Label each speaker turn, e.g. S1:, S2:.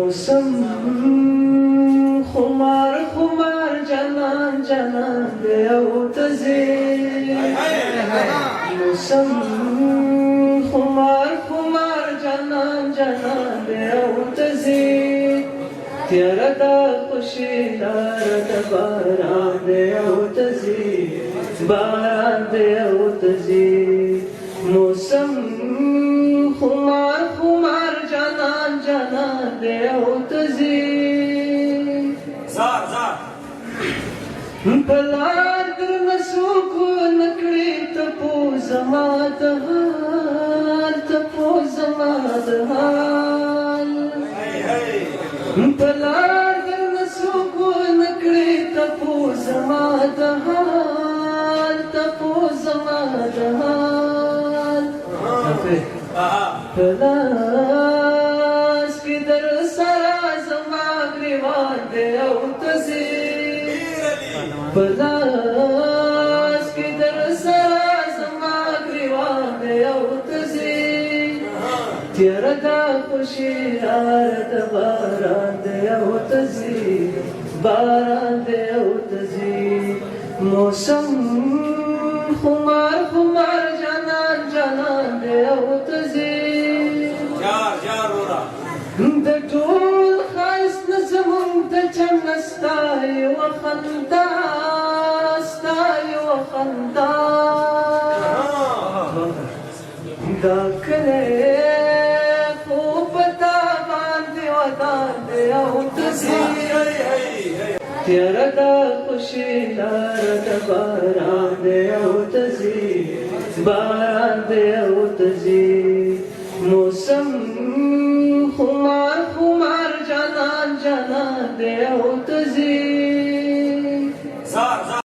S1: موسم خمار خمار جانان جانان دی او تزي موسم خمار خمار جانان جانان دی او تزي تیرا دا خوشی لار دا باران دی او تزي باران دی او تزي موسم خمار خمار جانان جانان دی او تزي
S2: زار زار
S1: پلار در نسوکو نکڑی تپو زما دهال تپو زما دهال پلار در نسوکو نکڑی تپو زما دهال تپو زما دهال پلاس کی در سرا زما گریوان دی او تزي پلاس کی در سرا زما گریوان دی او تزي تیرا دا خوشی لار دا باران دی او تزي باران دی او تزي موسم خمار خمار جانان جانان دی او تزي
S2: جار جار ورا
S1: د ټول خایست نظمون د جنت ستای و خندا ستای و خندا دا کله خو پتا باندې ودان دی او تزي تیرا دا خوشی لار دا باران دی او تزي باران دی او تزي موسم خمار خمار جانان جانان دی او تزي